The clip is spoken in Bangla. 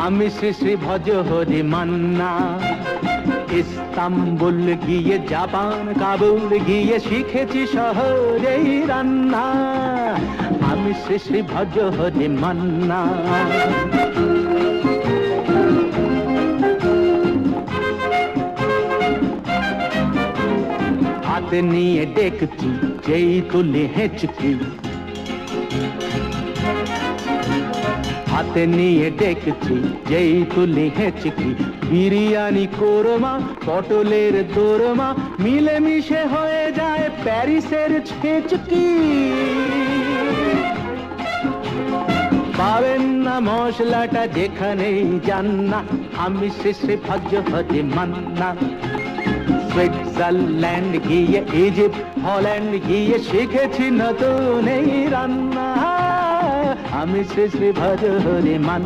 আমি শ্রী শ্রী ভজ হরি মান্না। ইস্তাম্বুল গিয়ে জাপান কাবুল গিয়ে শিখেছি শহরেই রান্না। আমি শ্রী শ্রী ভজ হরি মান্না। হাতে নিয়ে ডেকচি যেই তুলি হেঁচকি, হাতে নিয়ে ডেকচি যেই তুলি হেঁচকি, বিরিয়ানি কোরমা পটলের দোরমা মিলেমিশে হয়ে যায় প্যারিসের ছেচকি। পাবেন না মশলাটা যেখানেই যান না, আমি শ্রী শ্রী ভজ হরি মান্না। সুইজারল্যান্ড গিয়ে ইজিপ্ট হল্যান্ড গিয়ে শিখেছি নতুন এই রান্না। আমি শ্রী শ্রী ভজ হরি মান্না।